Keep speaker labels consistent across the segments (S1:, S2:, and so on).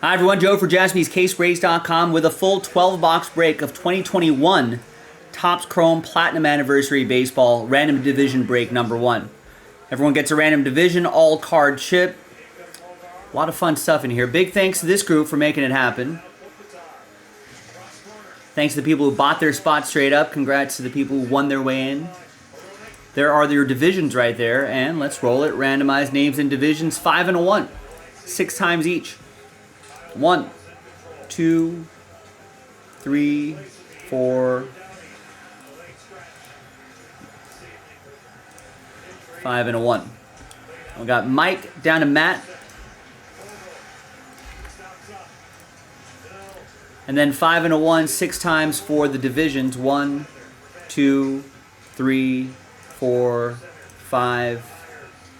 S1: Hi everyone, Joe for jaspyscasebreaks.com with a full 12-box break of 2021 Topps Chrome Platinum Anniversary Baseball Random Division Break number 1. Everyone gets a random division, all card chip. A lot of fun stuff in here. Big thanks to this group for making it happen. Thanks to the people who bought their spot straight up. Congrats to the people who won their way in. There are your divisions right there, and let's roll it. Randomized names and divisions, 5 and a 1. 6 times each. 1, 2, 3, 4, 5 and a 1. We got Mike down to Matt. And then 5 and a 1, 6 times for the divisions. 1, 2, 3, 4, 5,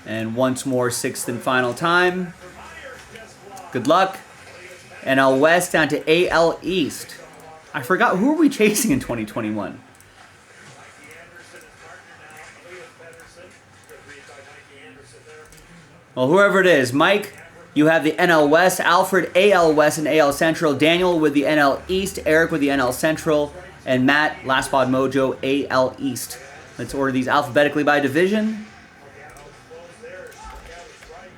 S1: and once more, 6th and final time. Good luck. NL West down to AL East. I forgot, who are we chasing in 2021? Well, whoever it is, Mike, you have the NL West, Alfred, AL West and AL Central, Daniel with the NL East, Eric with the NL Central, and Matt, Last Spot Mojo, AL East. Let's order these alphabetically by division.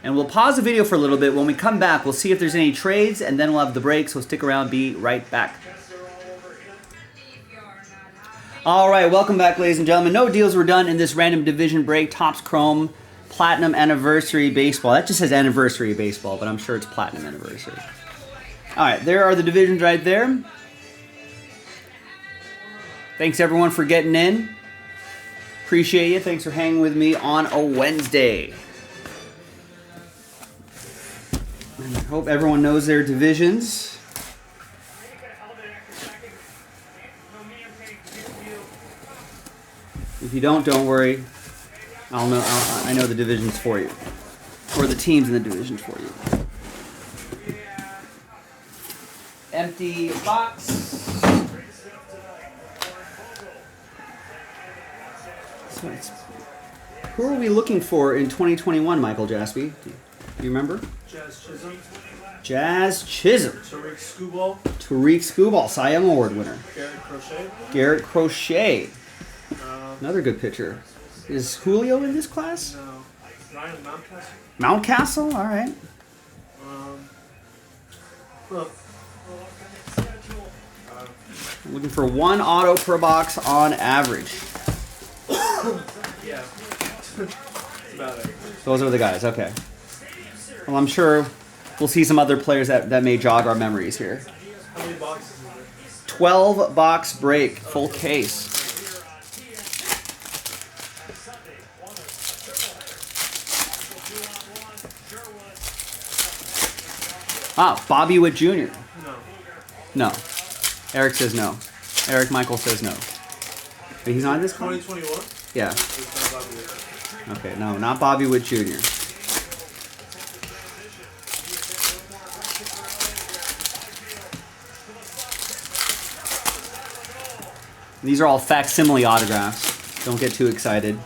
S1: And we'll pause the video for a little bit. When we come back, we'll see if there's any trades, and then we'll have the break, so stick around, be right back. All right, welcome back, ladies and gentlemen. No deals were done in this random division break, Topps Chrome Platinum Anniversary Baseball. That just says Anniversary Baseball, but I'm sure it's Platinum Anniversary. All right, there are the divisions right there. Thanks, everyone, for getting in. Appreciate you. Thanks for hanging with me on a Wednesday. And I hope everyone knows their divisions. If you don't worry. I know the divisions for you, or the teams in the divisions for you. Empty box. So who are we looking for in 2021, Michael Jaspy? Do you remember?
S2: Jazz Chisholm.
S1: Jazz Chisholm.
S2: Tariq Skubal.
S1: Tariq Skubal, Cy Young Award winner.
S2: Garrett Crochet.
S1: Garrett Crochet. Another good pitcher. Is Julio in this class?
S2: No. Ryan Mountcastle.
S1: Mountcastle? All right. Looking for 1 auto per box on average.
S2: Yeah. That's about it.
S1: Those are the guys, okay. Well, I'm sure we'll see some other players that may jog our memories here.
S2: How many boxes is there?
S1: 12 box break, full case. Ah, Bobby Witt Jr.
S2: No.
S1: No. Eric says no. Eric Michael says no. Wait, he's not in this class?
S2: 2021?
S1: Yeah.
S2: It's not Bobby Witt.
S1: Okay, no, not Bobby Witt Jr. These are all facsimile autographs. Don't get too excited.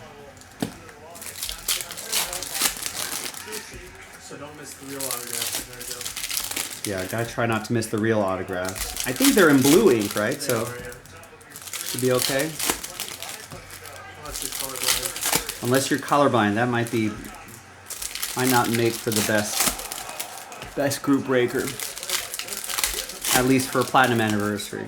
S2: So don't miss the real autographs in there, Joe.
S1: Yeah, gotta try not to miss the real autographs. I think they're in blue ink, right? So should be okay. Unless you're colorblind, that might not make for the best group breaker. At least for a Platinum Anniversary.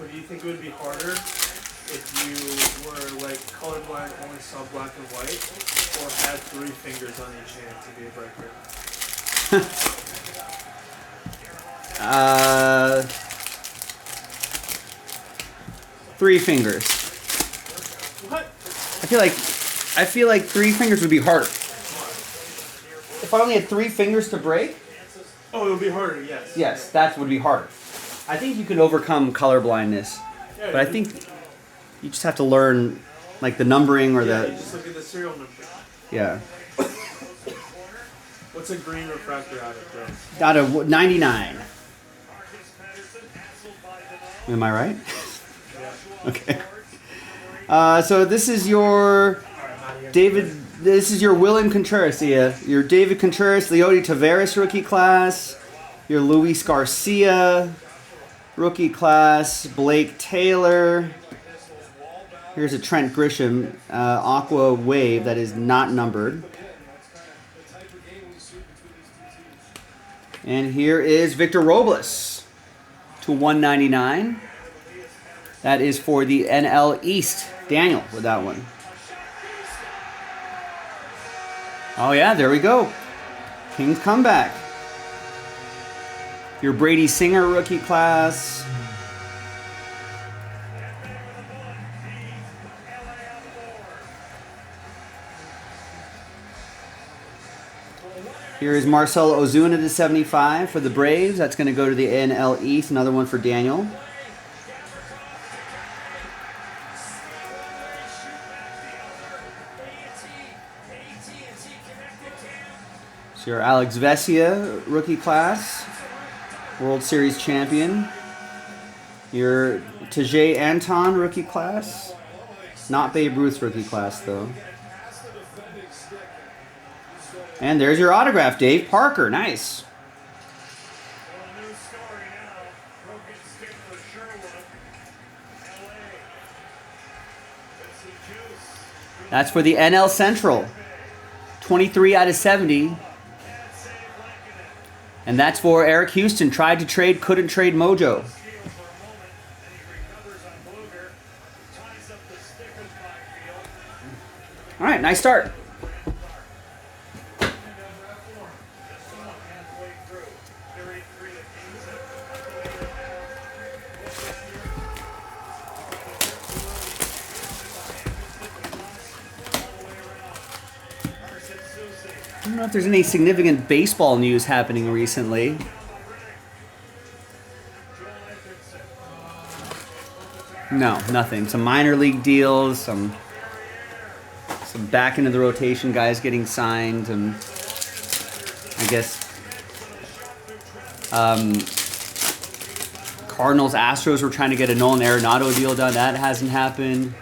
S2: Do you think it would be harder if you were like colorblind, only saw black and white, or had 3 fingers on each hand to be a breaker?
S1: 3 fingers.
S2: What?
S1: I feel like 3 fingers would be harder. If I only had 3 fingers to break?
S2: Oh, it would be harder, yes.
S1: Yes, that would be harder. I think you could overcome color blindness, but I think you just have to learn like the numbering or
S2: you
S1: the.
S2: just look at the serial number.
S1: Yeah.
S2: What's a green refractor out of,
S1: Out of 99. Am I right?
S2: Yeah.
S1: Okay. So this is your David. This is your William Contreras. Yeah, your David Contreras, Leody Taveras rookie class. Your Luis Garcia rookie class. Blake Taylor. Here's a Trent Grisham Aqua Wave that is not numbered. And here is Victor Robles to 199. That is for the NL East. Daniel with that one. Oh yeah, there we go. Kings comeback. Your Brady Singer rookie class. Here is Marcell Ozuna to 75 for the Braves. That's going to go to the NL East. Another one for Daniel. So your Alex Vesia rookie class. World Series champion. Your Tajay Anton rookie class. Not Babe Ruth's rookie class, though. And there's your autograph, Dave Parker. Nice. That's for the NL Central. 23 out of 70. And that's for Eric Houston. Tried to trade, couldn't trade Mojo. All right, nice start. I don't know if there's any significant baseball news happening recently. No, nothing. Some minor league deals, some back into the rotation guys getting signed, and I guess Cardinals Astros were trying to get a Nolan Arenado deal done. That hasn't happened.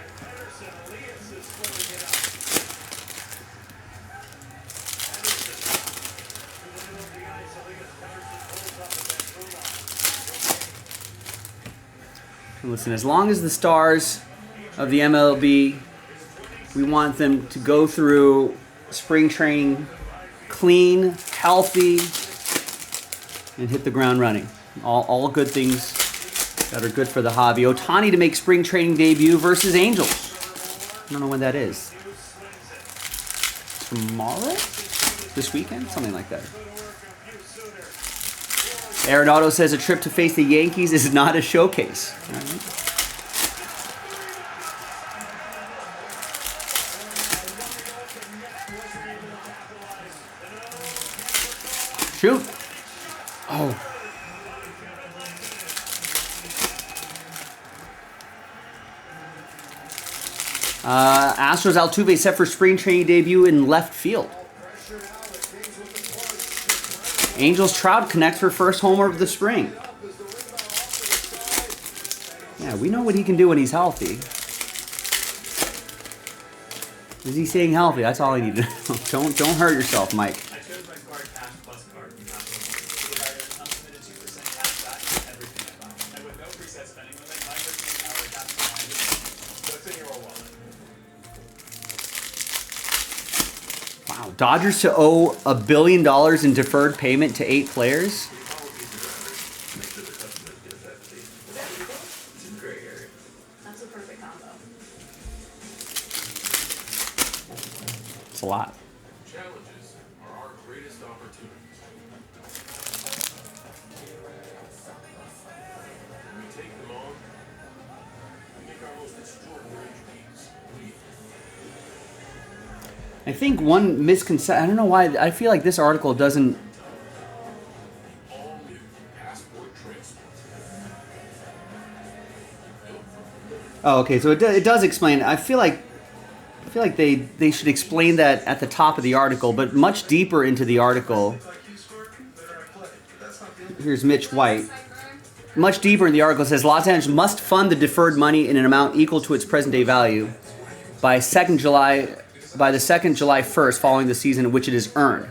S1: Listen, as long as the stars of the MLB, we want them to go through spring training clean, healthy, and hit the ground running. All good things that are good for the hobby. Ohtani to make spring training debut versus Angels. I don't know when that is. Tomorrow? This weekend? Something like that. Arenado says a trip to face the Yankees is not a showcase. All right. Shoot. Oh. Astros Altuve set for spring training debut in left field. Angels Trout connect for first homer of the spring. Yeah, we know what he can do when he's healthy. Is he staying healthy? That's all I need to know. Don't hurt yourself, Mike. Wow, Dodgers to owe $1 billion in deferred payment to 8 players.
S3: That's a perfect combo.
S1: It's a lot.
S4: Challenges are our greatest opportunities. When we take them on, we make our most extraordinary dreams.
S1: I think one misconception, I don't know why, I feel like this article doesn't...
S4: All new passport transport.
S1: Oh, okay, so it does explain. I feel like they should explain that at the top of the article, but much deeper into the article. Here's Mitch White. much deeper in the article, it says Los Angeles must fund the deferred money in an amount equal to its present-day value by the second July 1st following the season in which it is earned,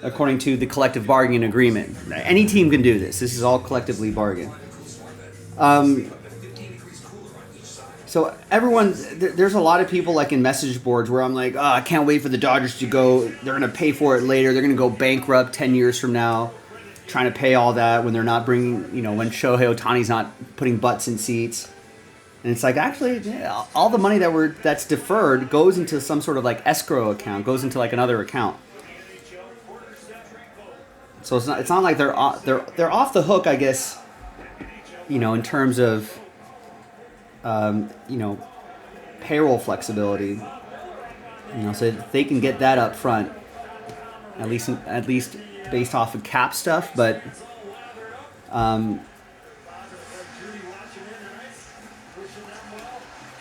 S1: according to the collective bargaining agreement. Any team can do this. This is all collectively bargained. So everyone, there's a lot of people like in message boards where I'm like, oh, I can't wait for the Dodgers to go. They're going to pay for it later. They're going to go bankrupt 10 years from now, trying to pay all that when they're not bringing, when Shohei Ohtani's not putting butts in seats. And it's like, actually, yeah, all the money that's deferred goes into some sort of like escrow account, goes into like another account. So it's not like they're off the hook, I guess, in terms of payroll flexibility. So they can get that up front, at least based off of cap stuff, but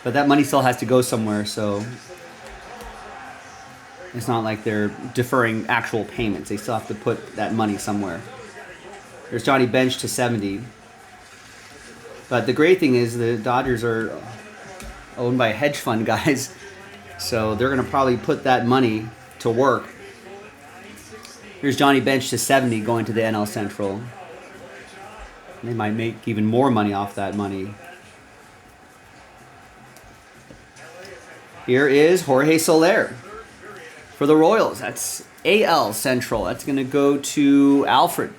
S1: that money still has to go somewhere, so it's not like they're deferring actual payments. They still have to put that money somewhere. There's Johnny Bench to 70. But the great thing is the Dodgers are owned by hedge fund guys, so they're going to probably put that money to work. Here's Johnny Bench to 70 going to the NL Central. They might make even more money off that money. Here is Jorge Soler for the Royals. That's AL Central. That's going to go to Alfred.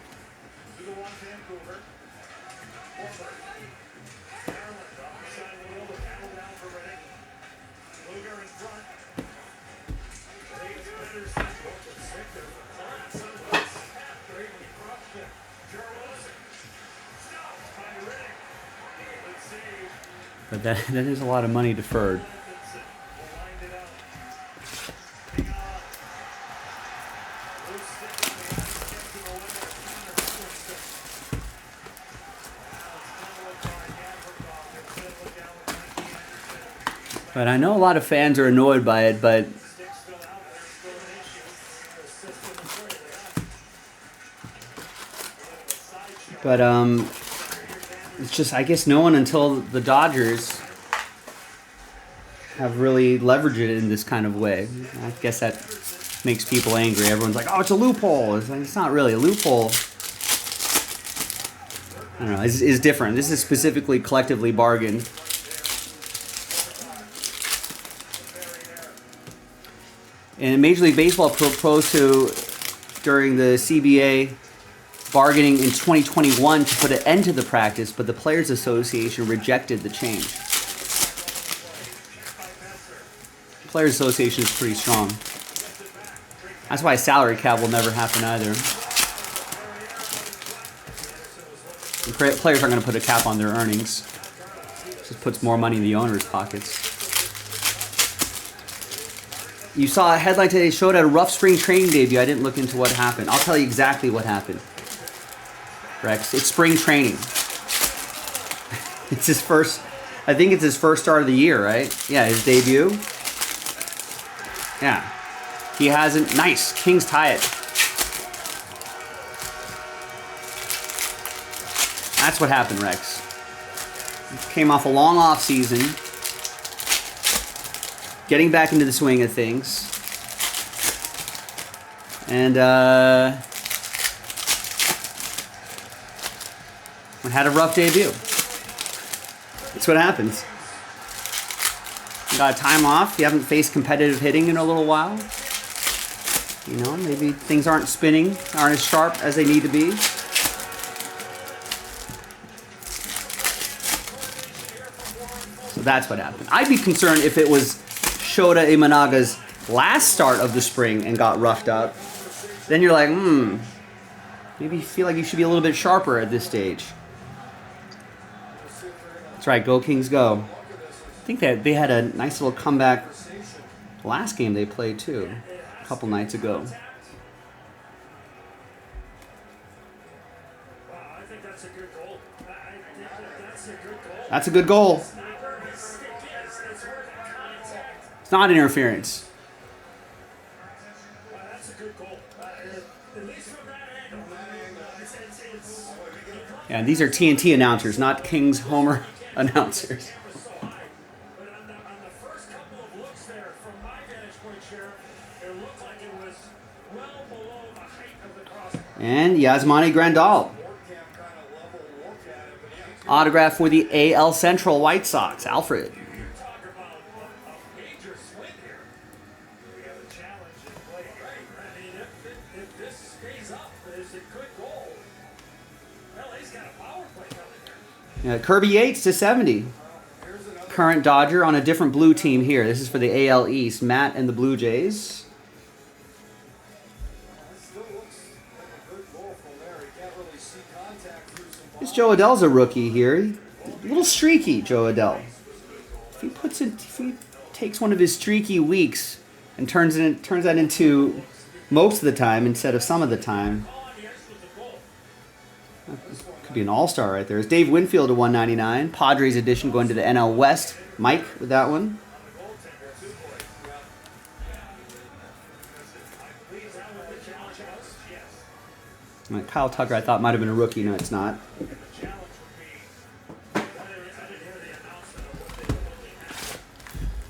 S1: But that is a lot of money deferred. But I know a lot of fans are annoyed by it, but it's just, I guess no one until the Dodgers have really leveraged it in this kind of way. I guess that makes people angry. Everyone's like, oh, it's a loophole. It's like, it's not really a loophole. I don't know, it's different. This is specifically collectively bargained. And Major League Baseball proposed to, during the CBA bargaining in 2021 to put an end to the practice, but the Players Association rejected the change. The Players Association is pretty strong. That's why a salary cap will never happen either. The players aren't going to put a cap on their earnings. It just puts more money in the owners' pockets. You saw a headline today showed a rough spring training debut. I didn't look into what happened. I'll tell you exactly what happened. Rex, it's spring training. It's his first, I think it's his first start of the year, right? Yeah, his debut. Yeah. He hasn't, nice, Kings tie it. That's what happened, Rex. He came off a long off season. Getting back into the swing of things. And had a rough debut. That's what happens. You got time off. You haven't faced competitive hitting in a little while. Maybe things aren't spinning, aren't as sharp as they need to be. So that's what happened. I'd be concerned if it was Shota Imanaga's last start of the spring and got roughed up. Then you're like, maybe you feel like you should be a little bit sharper at this stage. That's right, go Kings go. I think that they had a nice little comeback last game they played too, a couple nights ago. That's a good goal. It's not interference. Yeah, And these are TNT announcers, not Kings Homer announcers.
S4: But on the first couple of looks there, from my vantage point, Sheriff, it looked like it was well below the height of the crossbar.
S1: And Yasmani Grandal. Autograph for the AL Central White Sox, Alfred.
S4: Talk about a major swing here. We have a challenge in play. I mean, if this stays up, is it could roll. LA's got a power play coming here.
S1: Yeah, Kirby Yates to 70. Current Dodger on a different blue team here. This is for the AL East. Matt and the Blue Jays. This Joe Adell's a rookie here. A little streaky, Joe Adell. If he takes one of his streaky weeks and turns that into most of the time instead of some of the time, could be an all-star right there. It's Dave Winfield to 199. Padres edition going to the NL West. Mike with that one. Kyle Tucker, I thought might have been a rookie. No, it's not.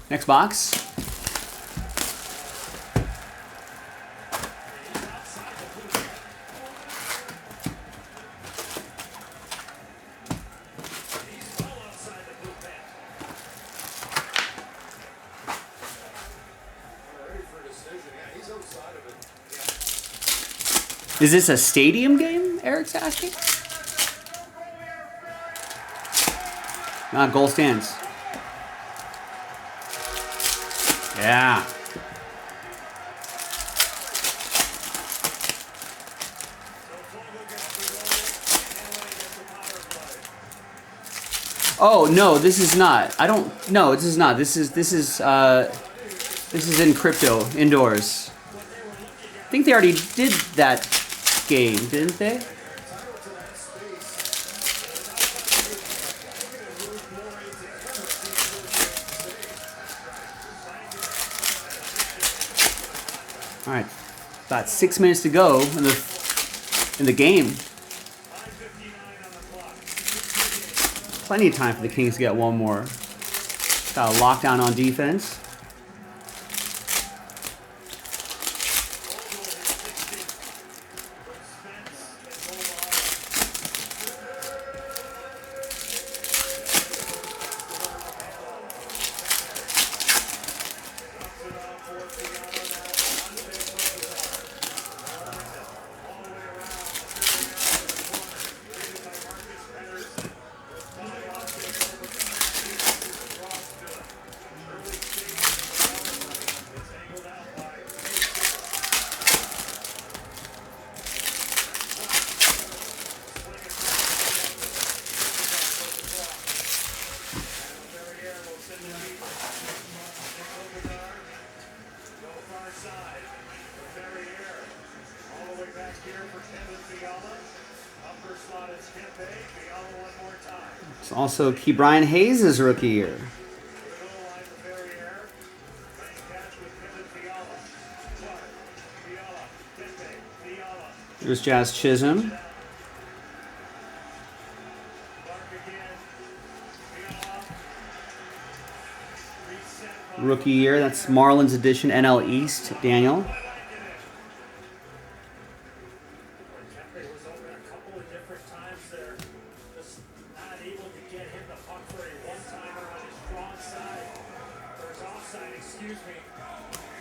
S1: Next box. Is this a stadium game, Eric's asking? Goal stands. Yeah. Oh no, this is not. I don't. No, this is not. This is in crypto indoors. I think they already did that game, didn't they? All right, about 6 minutes to go in the game. Plenty of time for the Kings to get one more. Got a lockdown on defense. It's also Key Brian Hayes' rookie year. There's Jazz Chisholm. Rookie year, that's Marlins edition NL East, Daniel.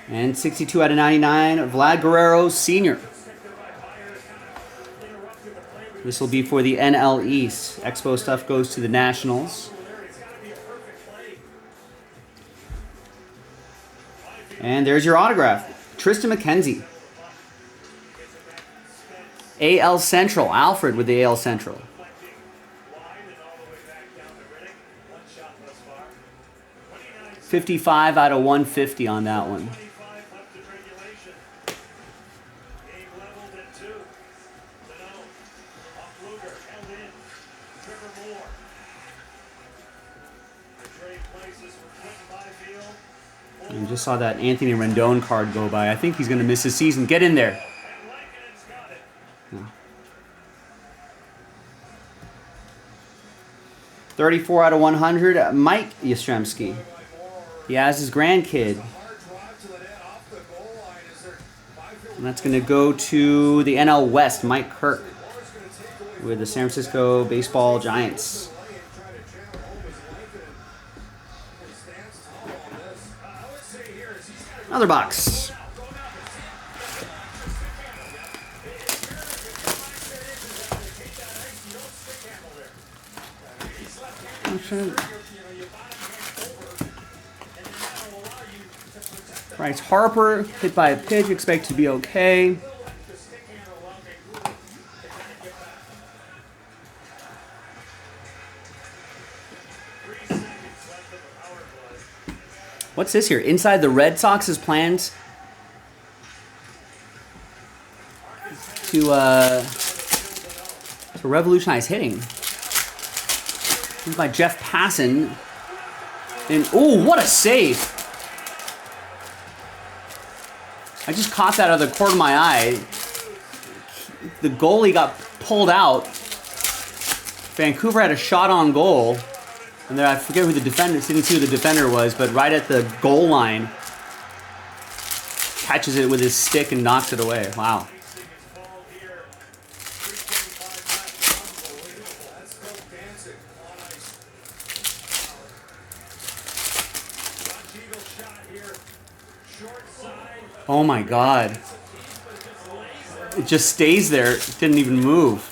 S1: And 62 out of 99, Vlad Guerrero Sr. This will be for the NL East. Expo stuff goes to the Nationals. And there's your autograph. Tristan McKenzie. AL Central. Alfred with the AL Central. 55 out of 150 on that one. And just saw that Anthony Rendon card go by. I think he's going to miss his season. Get in there. Yeah. 34 out of 100, Mike Yastrzemski. He has his grandkid. And that's going to go to the NL West, Mike Kirk, with the San Francisco Baseball Giants. Another box. Bryce Harper, hit by a pitch, expect to be okay. What's this here? Inside the Red Sox's plans to revolutionize hitting. This by Jeff Passan. And ooh, what a save! I just caught that out of the corner of my eye. The goalie got pulled out. Vancouver had a shot on goal. And then I forget who the defender, didn't see who the defender was, but right at the goal line, catches it with his stick and knocks it away. Wow. Oh my God. It just stays there. It didn't even move.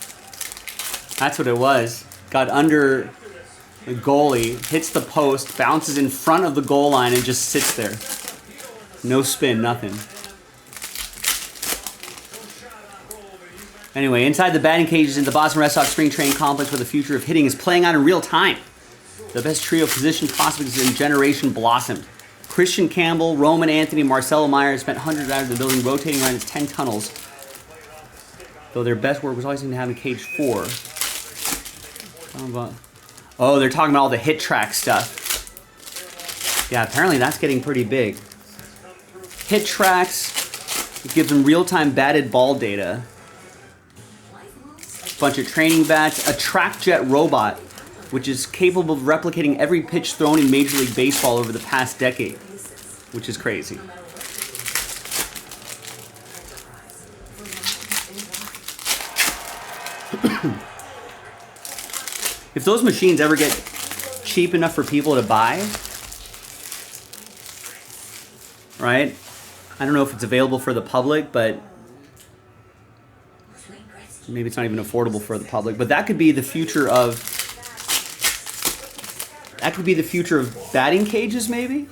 S1: That's what it was. Got under the goalie, hits the post, bounces in front of the goal line, and just sits there. No spin, nothing. Anyway, inside the batting cages in the Boston Red Sox spring training complex where the future of hitting is playing out in real time. The best trio of position prospects in generation blossomed. Christian Campbell, Roman Anthony, Marcelo Myers spent hundreds of hours in the building rotating around its 10 tunnels, though their best work was always going to have in cage 4. Oh, they're talking about all the hit track stuff. Yeah, apparently that's getting pretty big. Hit tracks, it gives them real-time batted ball data. A bunch of training bats, a track jet robot, which is capable of replicating every pitch thrown in Major League Baseball over the past decade, which is crazy. If those machines ever get cheap enough for people to buy, right? I don't know if it's available for the public, but maybe it's not even affordable for the public, but that could be the future of batting cages, maybe?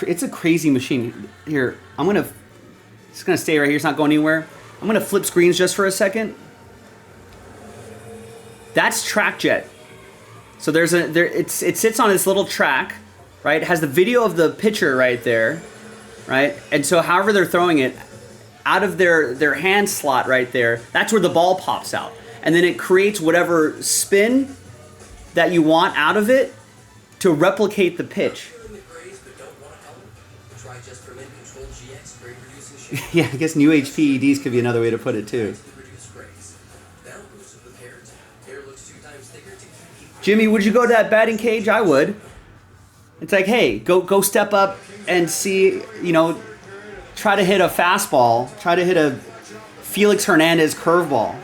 S1: It's a crazy machine. Here, it's gonna stay right here. It's not going anywhere. I'm gonna flip screens just for a second. That's TrackJet. So it sits on this little track, right? It has the video of the pitcher right there, right? And so however they're throwing it, out of their hand slot right there, that's where the ball pops out. And then it creates whatever spin that you want out of it to replicate the pitch. Yeah, I guess new age PEDs could be another way to put it too. Jimmy, would you go to that batting cage? I would. It's like, hey, go step up and see, try to hit a fastball. Try to hit a Felix Hernandez curveball.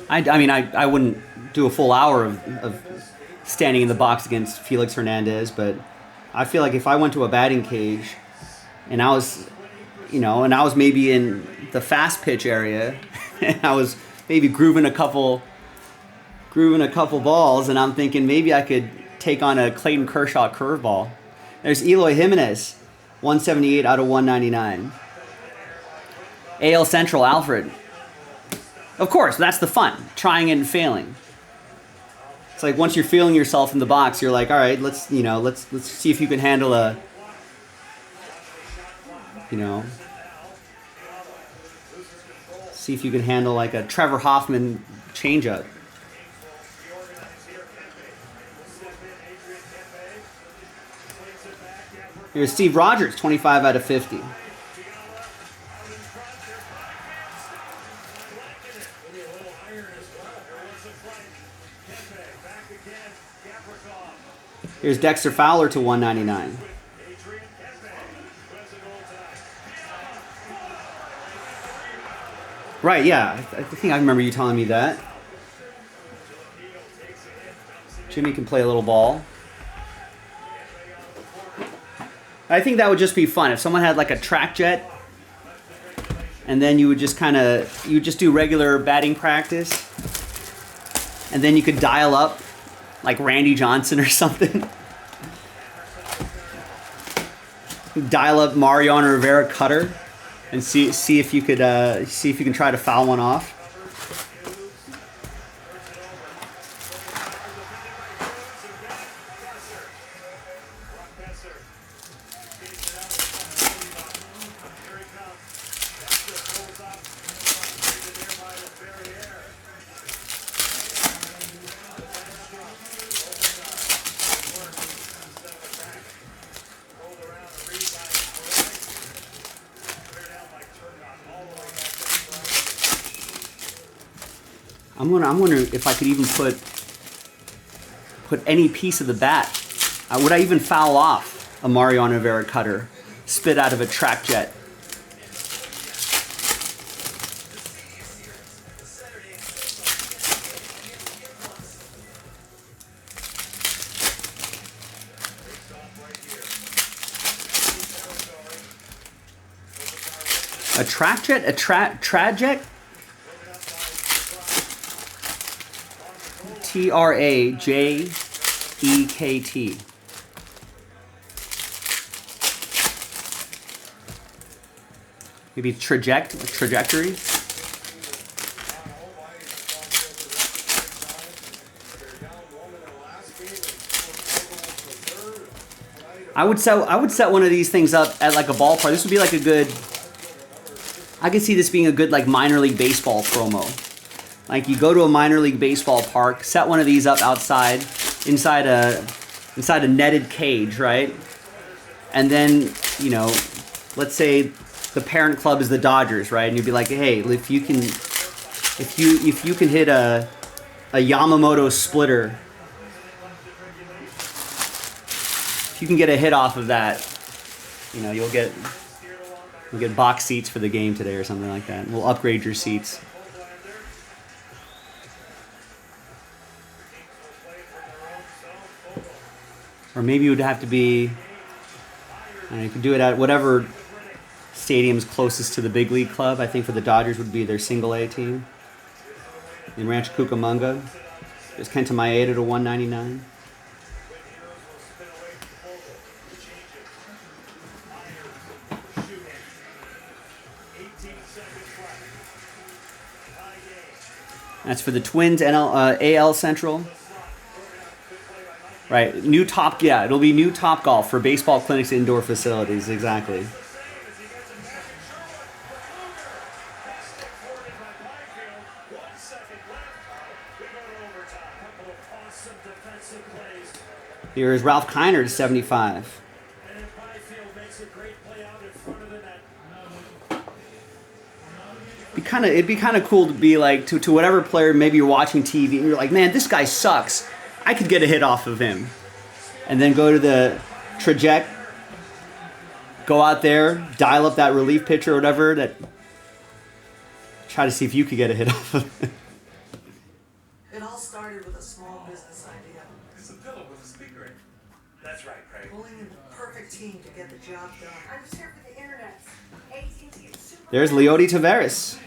S1: I wouldn't do a full hour of standing in the box against Felix Hernandez, but I feel like if I went to a batting cage and I was maybe in the fast pitch area and I was maybe grooving a couple balls, and I'm thinking maybe I could take on a Clayton Kershaw curveball. There's Eloy Jimenez, 178 out of 199. AL Central, Alfred. Of course, that's the fun, trying and failing. It's like once you're feeling yourself in the box, you're like, all right, let's see if you can handle a, See if you can handle like a Trevor Hoffman changeup. Here's Steve Rogers, 25 out of 50. Here's Dexter Fowler to 199. Right, yeah. I think I remember you telling me that. Jimmy can play a little ball. I think that would just be fun if someone had like a track jet, and then you would just you would just do regular batting practice, and then you could dial up like Randy Johnson or something. Dial up Mariano Rivera cutter, and see if you could see if you can try to foul one off. I'm wondering if I could even put any piece of the bat. Would I even foul off a Mariano Rivera cutter spit out of a track jet? A track jet? A trad jet? Trajekt. Maybe trajectory. I would set one of these things up at like a ballpark. This would be like a good. I could see this being a good like minor league baseball promo. Like you go to a minor league baseball park, set one of these up outside, inside a netted cage, right? And then, you know, let's say the parent club is the Dodgers, right? And you'd be like, hey, if you can hit a Yamamoto splitter, if you can get a hit off of that, you know, you'll get box seats for the game today or something like that. We'll upgrade your seats. Or maybe it would have to be, I don't know, you could do it at whatever stadium's closest to the big league club. I think for the Dodgers would be their single A team. In Rancho Cucamonga. There's Kenta Maeda to 199. That's for the Twins AL Central. Right, it'll be new Top Golf for baseball clinics, indoor facilities, exactly. Here is Ralph Kiner to 75. It'd be kind of cool to be like to whatever player maybe you're watching TV and you're like, man, this guy sucks. I could get a hit off of him. And then go to the traject, go out there, dial up that relief pitcher or whatever, try to see if you could get a hit off of him.
S5: It all started with a small business idea.
S4: It's a pillow with a speaker in it. That's right, Craig.
S5: Pulling in the perfect team to get the job done.
S3: I'm just here for the internet. AT&T is super.
S1: There's Leody Taveras.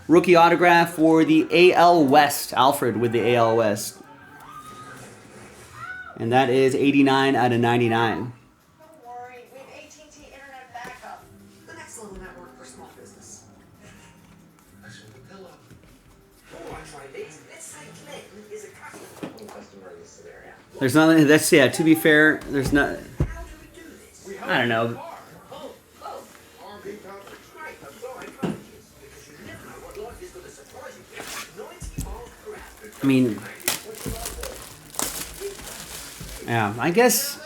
S1: Rookie autograph for the AL West. Alfred with the AL West. And that is 89 out of 99.
S3: Don't worry, we have AT&T internet backup.
S5: The next little network for small business.
S4: That's with the pillow.
S5: Oh, I tried it. This Clinton is a customer in this scenario.
S1: There's nothing. To be fair, there's not.
S5: How do we do this?
S1: I don't know.
S5: RV conference. Right, I'm sorry, I tried this. Because you
S1: I mean, yeah, I guess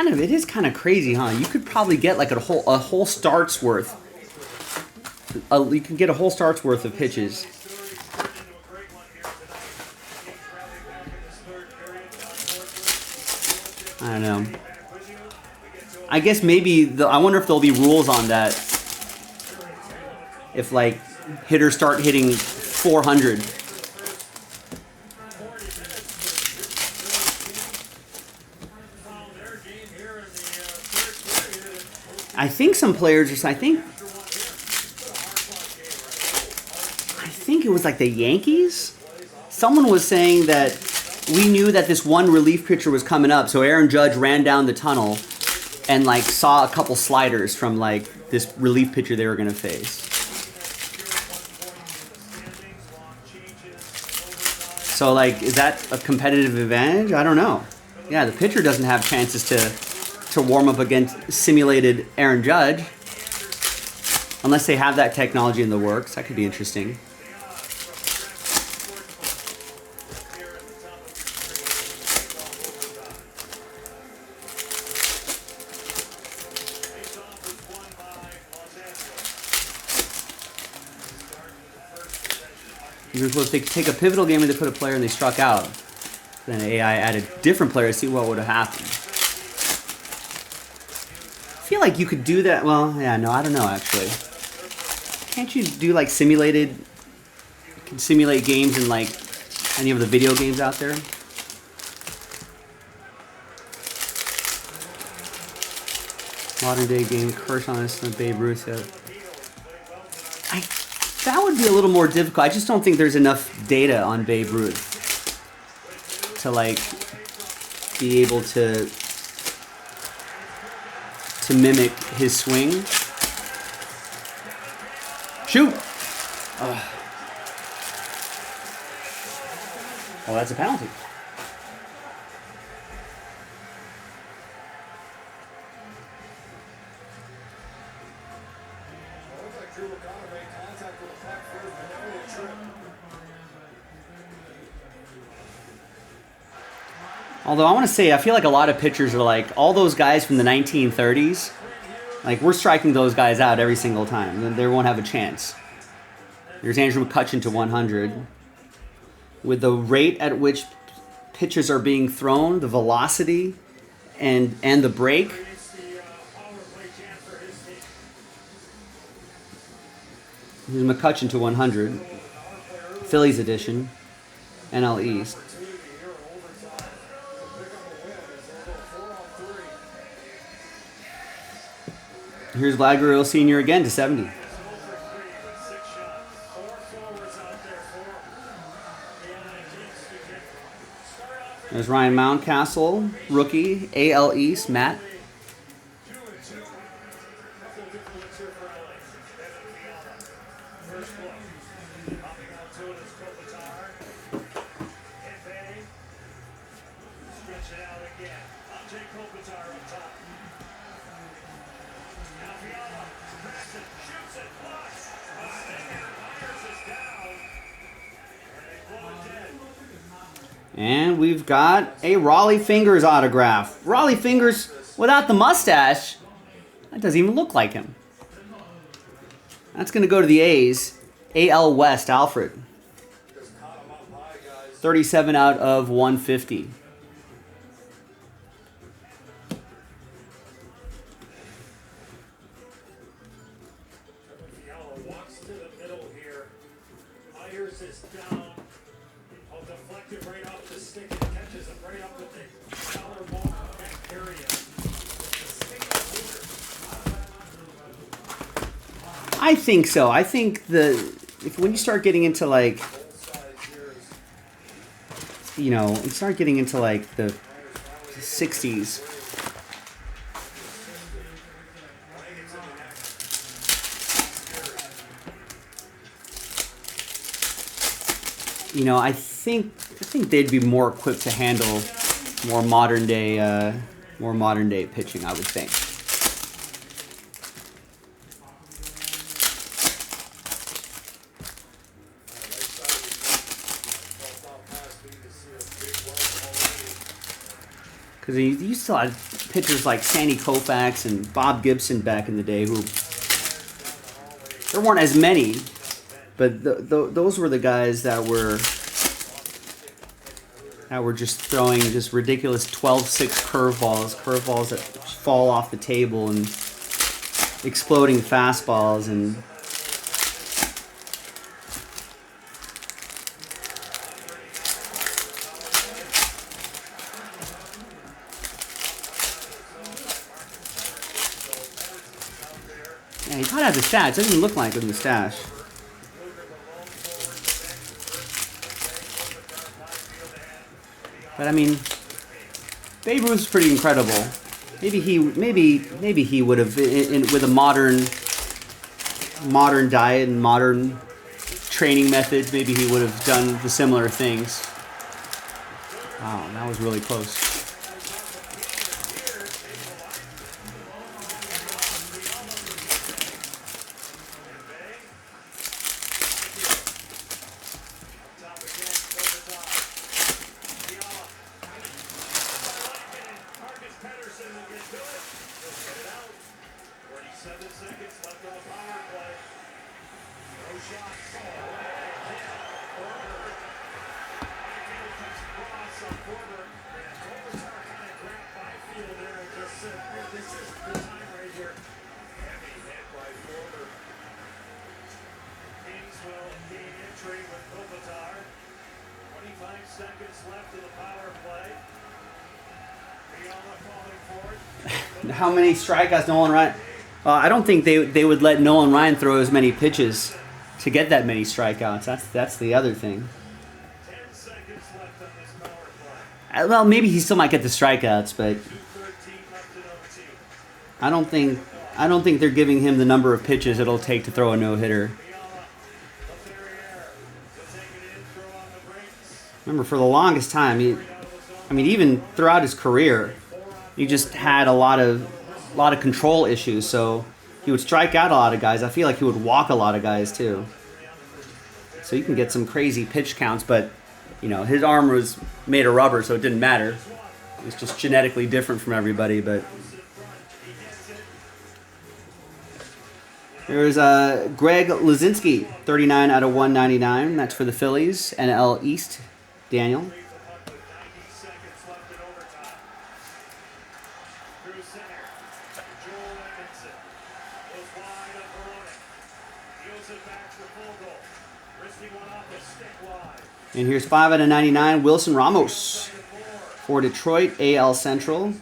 S1: it is kind of crazy, huh? You could probably get like a whole start's worth. You can get a whole start's worth of pitches. I don't know. I guess maybe I wonder if there'll be rules on that. If like hitters start hitting 400. I think some players just I think it was like the Yankees. Someone was saying that we knew that this one relief pitcher was coming up, so Aaron Judge ran down the tunnel and like saw a couple sliders from like this relief pitcher they were going to face. So like, is that a competitive advantage? I don't know. Yeah, the pitcher doesn't have chances to warm up against simulated Aaron Judge. Unless they have that technology in the works. That could be interesting. If they take a pivotal game and they put a player and they struck out, then AI added different players to see what would have happened. I feel like you could do that. Well, yeah, no, I don't know actually. Can't you do like simulated? You can simulate games in like any of the video games out there. Modern day game, curse on us, Babe Ruth. That would be a little more difficult. I just don't think there's enough data on Babe Ruth to like be able to mimic his swing. Shoot! Oh, that's a penalty. Although I want to say, I feel like a lot of pitchers are like, all those guys from the 1930s, like we're striking those guys out every single time. Then they won't have a chance. There's Andrew McCutchen to 100. With the rate at which pitches are being thrown, the velocity, and the break. Here's McCutchen to 100. Phillies edition. NL East. Here's Vlad Guerrero Sr. again to 70. There's Ryan Mountcastle, rookie, AL East, Matt. And we've got a Raleigh Fingers autograph. Raleigh Fingers without the mustache. That doesn't even look like him. That's going to go to the A's. AL West, Alfred. 37 out of 150. I think so. I think when you start getting into like, you start getting into like the 60s. I think they'd be more equipped to handle more modern day pitching, I would think. Because you used to have pitchers like Sandy Koufax and Bob Gibson back in the day who, there weren't as many, but those were the guys that were just throwing just ridiculous 12-6 curveballs that fall off the table, and exploding fastballs. And yeah, he probably had the stash. It doesn't look like it in the stash. But I mean, Babe Ruth is pretty incredible. Maybe he would have, with a modern diet and modern training methods, maybe he would have done the similar things. Wow, that was really close. How many strikeouts Nolan Ryan? I don't think they would let Nolan Ryan throw as many pitches to get that many strikeouts. That's the other thing.
S4: 10 seconds left on this power play.
S1: Well, maybe he still might get the strikeouts, but
S4: 2:13 left in OT.
S1: I don't think they're giving him the number of pitches it'll take to throw a no-hitter. Remember, for the longest time, even throughout his career, he just had a lot of control issues. So he would strike out a lot of guys. I feel like he would walk a lot of guys too. So you can get some crazy pitch counts, but his arm was made of rubber, so it didn't matter. It was just genetically different from everybody. But there's Greg Luzinski, 39 out of 199. That's for the Phillies. NL East, Daniel. And here's 5 out of 99, Wilson Ramos for Detroit, AL Central.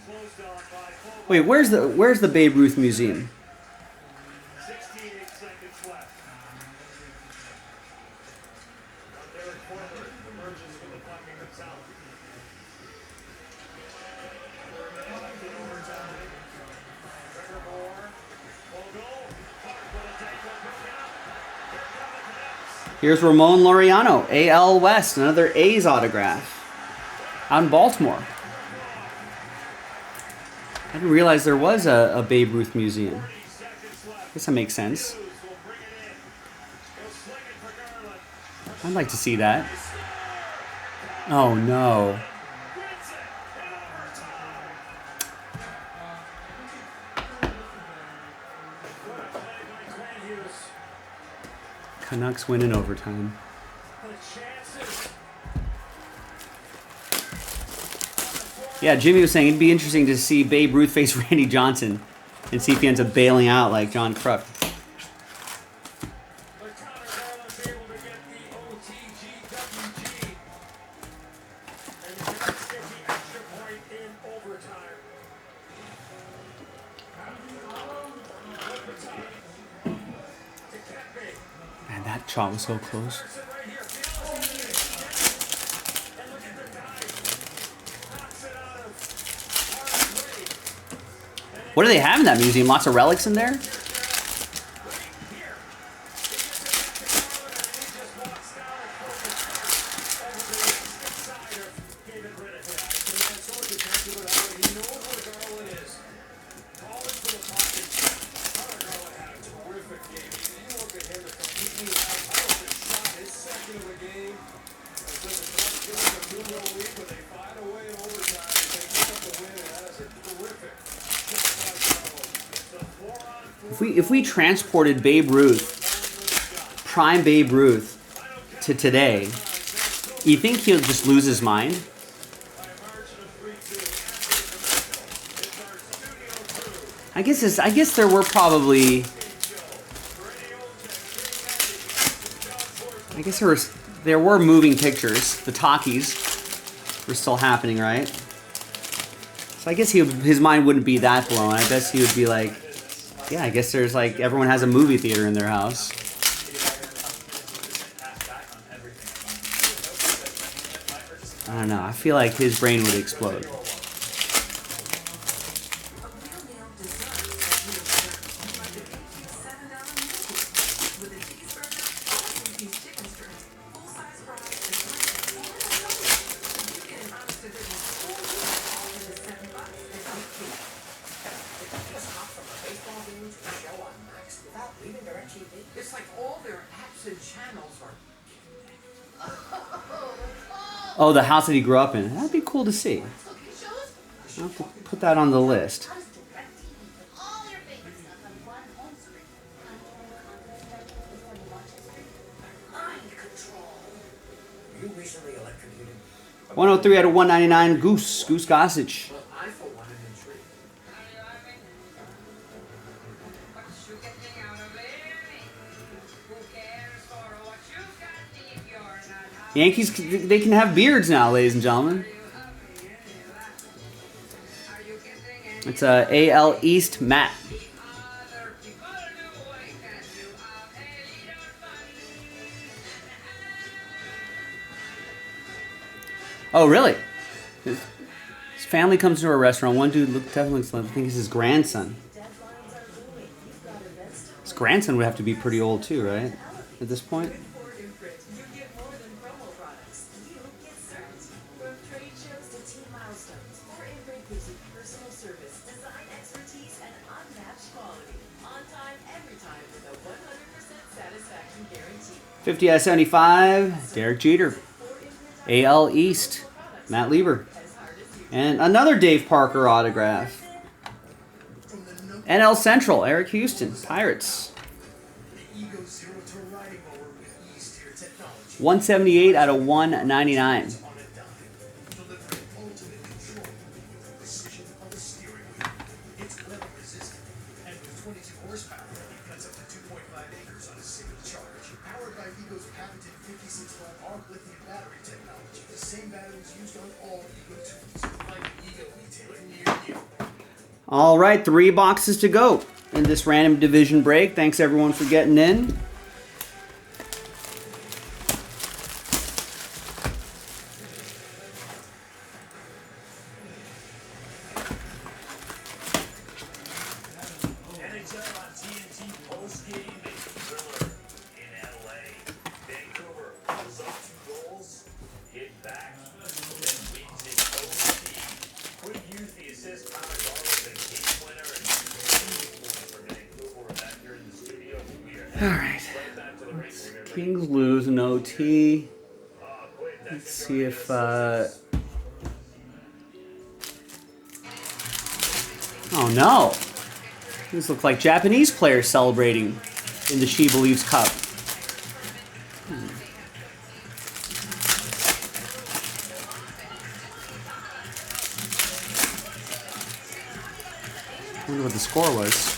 S1: Wait, where's the Babe Ruth Museum?
S4: 68 seconds left. Derek Forward emerges from the pocket himself. Trevor Moore. Vogel. Clark with a take one. Here come the Canucks.
S1: Here's Ramon Laureano, AL West, another A's autograph out in Baltimore. I didn't realize there was a Babe Ruth museum. I guess that makes sense. I'd like to see that. Oh no. Canucks win in overtime. Yeah, Jimmy was saying it'd be interesting to see Babe Ruth face Randy Johnson and see if he ends up bailing out like John Kruk. Man, that shot was so close. What do they have in that museum? Lots of relics in there? If we transported Babe Ruth, prime Babe Ruth, to today, you think he'll just lose his mind? I guess there were probably. I guess there were moving pictures. The talkies were still happening, right? So I guess his mind wouldn't be that blown. I guess he would be like, yeah, I guess there's like everyone has a movie theater in their house. I don't know. I feel like his brain would explode.
S5: It's like all their apps and channels are.
S1: Oh, the house that he grew up in. That'd be cool to see. I'll have to put that on the list.
S3: All your favorite stuff on one home screen.
S1: 103 out of 199. Goose Gossage.
S5: Well, I for one am intrigued.
S1: Yankees, they can have beards now, ladies and gentlemen. It's AL East Matt. Oh, really? His family comes to a restaurant. One dude definitely looks like, I think it's his grandson. His grandson would have to be pretty old too, right? At this point? $50 out of 75, Derek Jeter. AL East, Matt Lieber. And another Dave Parker autograph. NL Central, Eric Houston, Pirates. 178 out of 199. All right, 3 boxes to go in this random division break. Thanks everyone for getting in. All right. Kings lose an OT. Let's see if oh no. These look like Japanese players celebrating in the She Believes Cup. I wonder what the score was.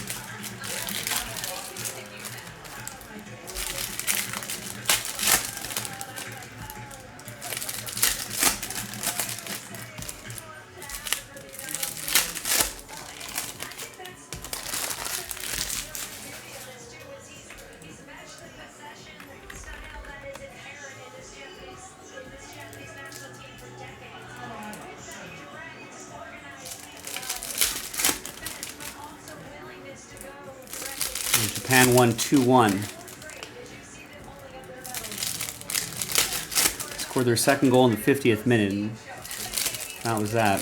S1: Japan won 2-1. Scored their second goal in the 50th minute. And that was that.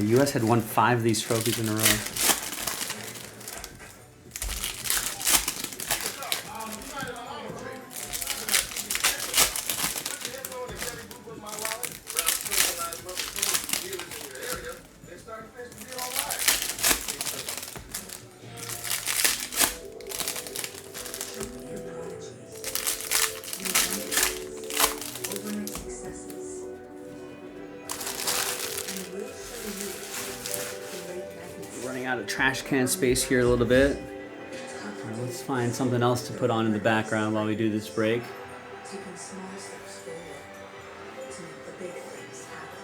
S1: U.S. had won 5 of these trophies in a row. out of trash can space here a little bit. Let's find something else to put on in the background while we do this break.
S5: Taking small steps forward to make the big things happen.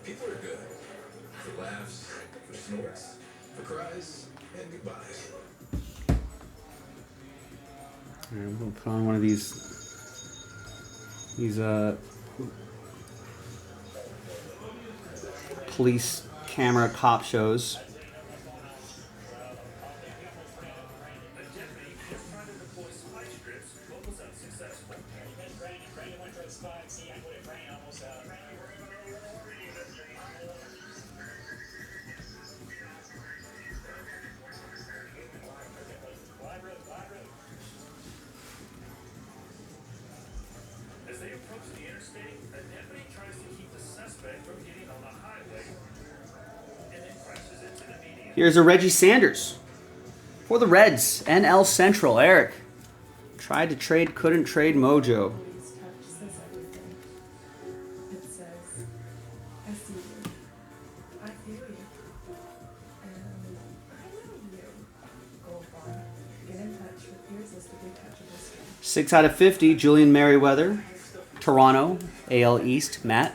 S6: People are good. For laughs, for snorts, for cries, and goodbyes.
S1: Alright, we'll put on one of these police camera cop shows.
S4: As they approach the interstate, a deputy tries to keep the suspect from getting on the highway and then crashes into the median.
S1: Here's a Reggie Sanders for the Reds, NL Central. Eric tried to trade, couldn't trade mojo.
S7: His touch says everything. It says, I see you. I feel you. And I know you. Gold Bar. Get in touch with irresistibly touchable skin.
S1: 6 out of 50, Julian Merriweather, Toronto, AL East, Matt.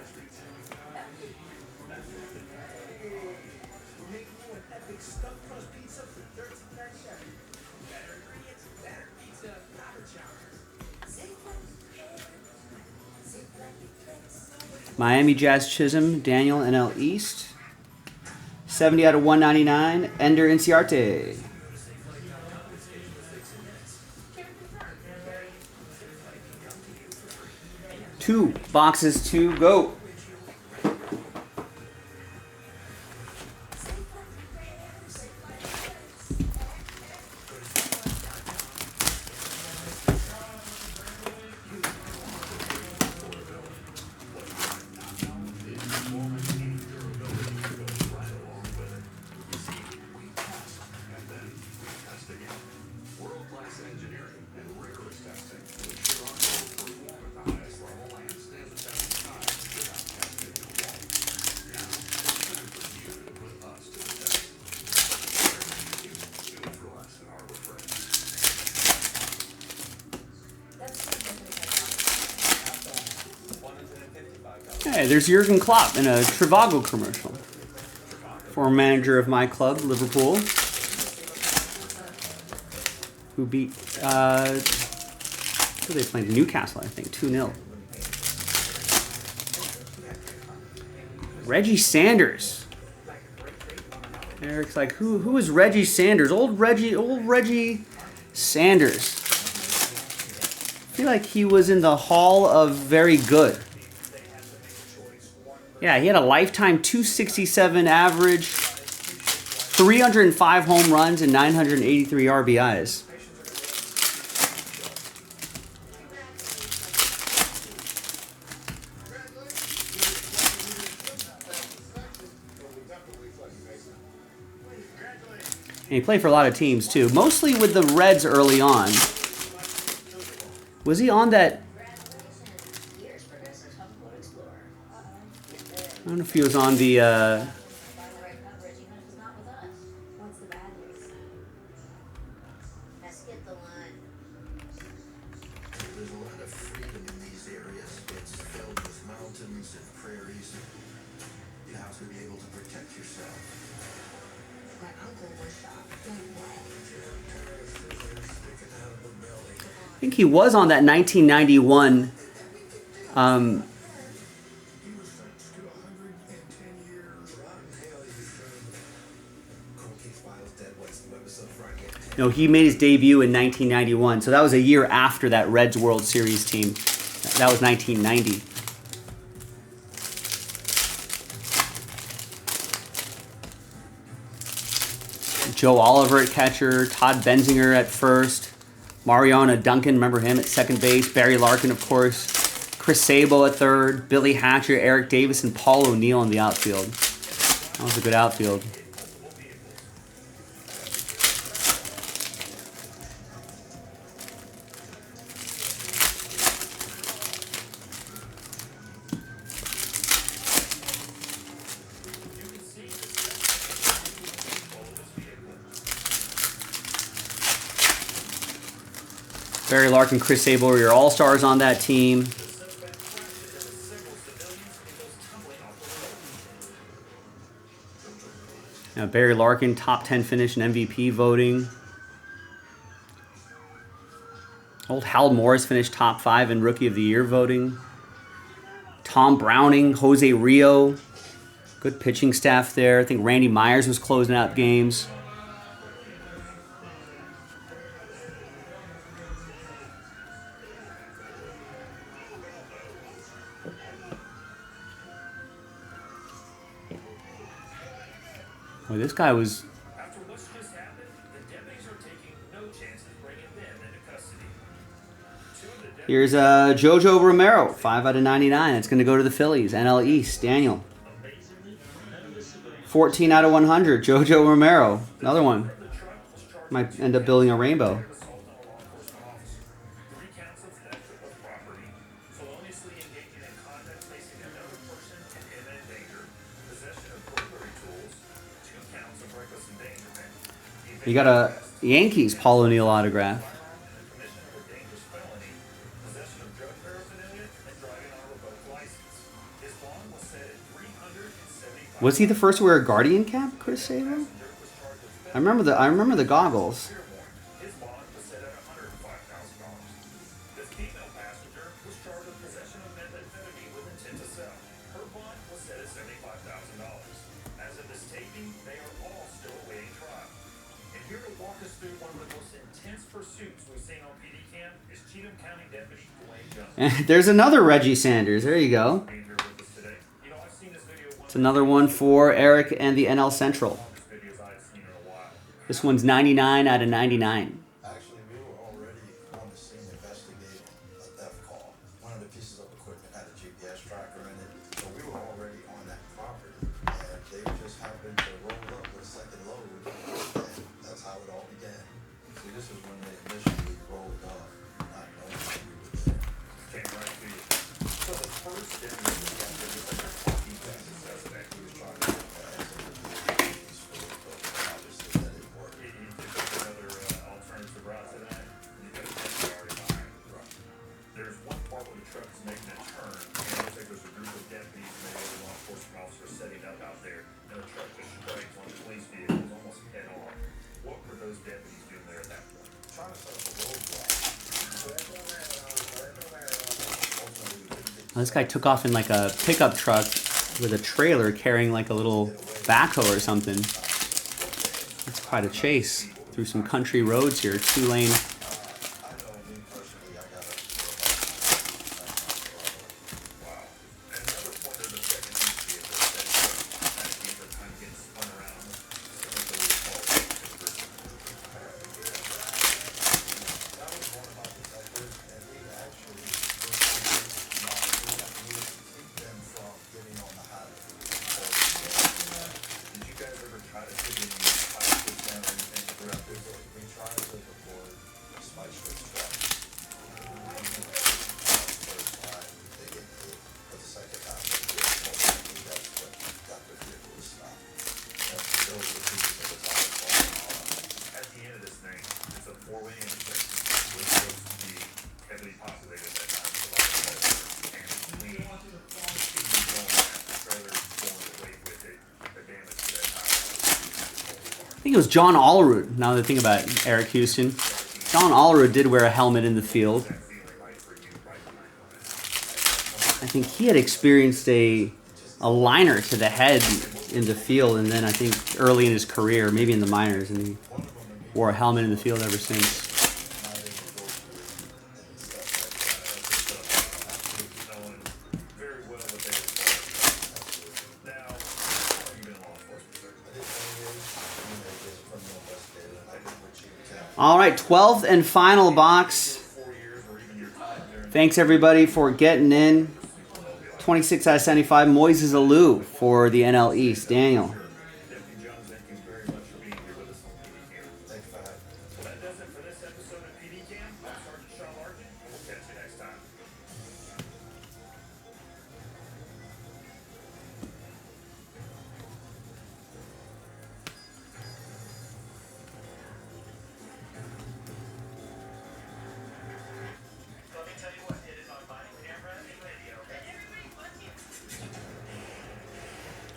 S1: Miami Jazz Chisholm, Daniel, NL East. 70 out of 199, Ender Inciarte. Two boxes to go.
S6: World-class engineering and rigorous testing to ensure our cars perform at the highest level and stand the test of time without testing the wall. Now, it's time for you to put us to the test. You do it for us and our friends.
S1: Hey, there's Jurgen Klopp in a Trivago commercial. Former manager of my club, Liverpool, who beat, who are they playing? Newcastle, I think, 2-0. Reggie Sanders. Eric's like, who is Reggie Sanders? Old Reggie Sanders. I feel like he was in the Hall of Very Good. Yeah, he had a lifetime 267 average, 305 home runs, and 983 RBIs. And he played for a lot of teams, too. Mostly with the Reds early on. Was he on that? I don't know if he was on the...
S3: What's the bad news? I skipped the line.
S6: There's a lot of freedom in these areas. It's filled with mountains and prairies. You have to be able to protect yourself.
S5: My uncle was shot.
S1: I think he was on that 1991... No, he made his debut in 1991, so that was a year after that Reds World Series team. That was 1990. Joe Oliver at catcher, Todd Benzinger at first, Mariana Duncan, remember him, at second base, Barry Larkin, of course, Chris Sabo at third, Billy Hatcher, Eric Davis, and Paul O'Neill in the outfield. That was a good outfield. Barry Larkin, Chris Sable are your all-stars on that team. Now Barry Larkin, top 10 finish in MVP voting. Old Hal Morris finished top 5 in Rookie of the Year voting. Tom Browning, Jose Rio. Good pitching staff there. I think Randy Myers was closing out games. Well, this guy was...
S4: After what's just happened, the deputies are taking no chances bringing them into custody.
S1: Here's Jojo Romero, 5 out of 99. That's going to go to the Phillies. NL East, Daniel. 14 out of 100, Jojo Romero. Another one. Might end up building a rainbow. You got a Yankees Paul O'Neill autograph. Was he the first to wear a Guardian cap, Chris Sable? I remember the goggles.
S4: His bond was set at $105,000. This female passenger was charged with possession of methamphetamine with intent to sell. Her bond was set at $75,000. As of this taping, they are all still awaiting trial. And here to walk us through one of the most intense pursuits we've seen on PD Cam is Cheatham County Deputy Dwayne Johnson.
S1: There's another Reggie Sanders. There you go.
S4: Being here with us today. You know, I've seen this video once.
S1: It's another one for Eric and the NL Central.
S4: Videos I've seen in a while.
S1: This one's 99 out of 99.
S8: Actually, we were already on the scene investigating a theft call. One of the pieces of equipment had a GPS tracker in it, so we were already on that property. And they just happened to roll up with a second load, and that's how it all began. See, this is when they initially rolled up, not knowing that we were there.
S4: Came right to you. So the first step was like a talking suspect who was trying to
S8: Obviously, that didn't work.
S4: you took another alternative route to that, and you got a deputy already behind.
S8: Right.
S4: There's one part where the truck is making a turn, and it looks like there's a group of deputies and maybe other law enforcement officers setting up out there, and the truck just strikes one of the police vehicles almost head on. What were those deputies doing there at that point?
S8: Trying to set up a roadblock.
S1: Well, this guy took off in like a pickup truck with a trailer carrying like a little backhoe or something. It's quite a chase through some country roads here. 2-lane.
S8: I know me personally, I got a
S4: Wow. And another point of the second piece vehicle that keys are kind of getting spun around. Similar to what we call
S8: That was one of my detectives, and we actually were keep them from getting on the highway.
S4: Did you guys ever try to get any fire system or anything throughout this?
S8: We tried to report Spike Strip trucks. First time they get hit, but the second time they get hit, hopefully that's what got the vehicle to stop. Those were the pieces of the tire falling on.
S4: At the end of this thing, it's a four-way intersection. We're supposed to be heavily populated at that time. So like, and clean. The speed is going fast, the trailer's going away with it. The damage to that tire
S1: I think it was John Allroot. Now that I think about it, Eric Houston. John Allroot did wear a helmet in the field. I think he had experienced a liner to the head in the field, and then I think early in his career, maybe in the minors, and he wore a helmet in the field ever since.
S4: knowing very well what they were doing. Now, how long have you been in law enforcement, sir?
S8: I did 10 years, and they did criminal investigator, and I did with Chief County.
S1: All right, 12th and final box.
S4: 4 years or even your time during
S1: Thanks everybody for getting in. 26 out of 75, Moises Alou for the NL East. Daniel.
S4: Deputy Jones, thank you very much for being here with us on PD Cam.
S8: Thanks for having me.
S4: Well, that does it for this episode of PD Cam. I'm Sergeant Sean Larkin, and we'll catch you next time.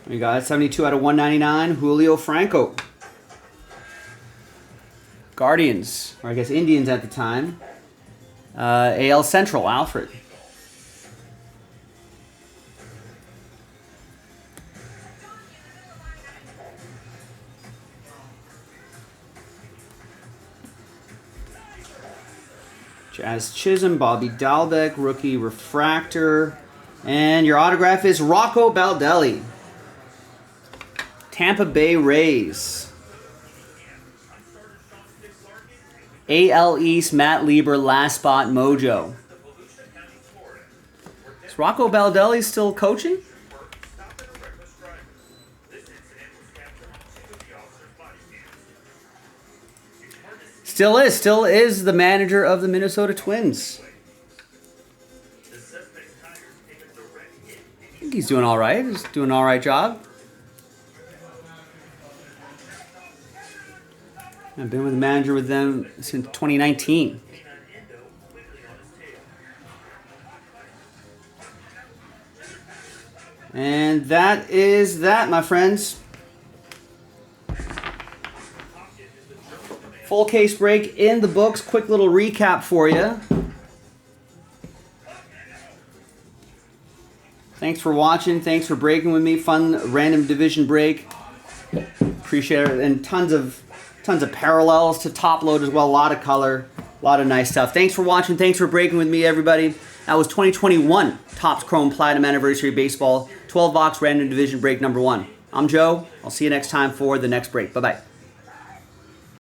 S1: We got 72 out of 199, Julio Franco. Guardians, or I guess Indians at the time. AL Central, Alfred. Jazz Chisholm, Bobby Dalbec, rookie refractor. And your autograph is Rocco Baldelli. Tampa Bay Rays. AL East, Matt Lieber, last spot, Mojo. Is Rocco Baldelli still coaching? Still is the manager of the Minnesota Twins. I think he's doing all right. He's doing an all right job. I've been with the manager with them since 2019. And that is that, my friends. Full case break in the books. Quick little recap for you. Thanks for watching. Thanks for breaking with me. Fun random division break. Appreciate it. And tons of parallels to top load as well. A lot of color. A lot of nice stuff. Thanks for watching. Thanks for breaking with me, everybody. That was 2021 Topps Chrome Platinum Anniversary Baseball 12 box random division break number 1. I'm Joe. I'll see you next time for the next break. Bye-bye.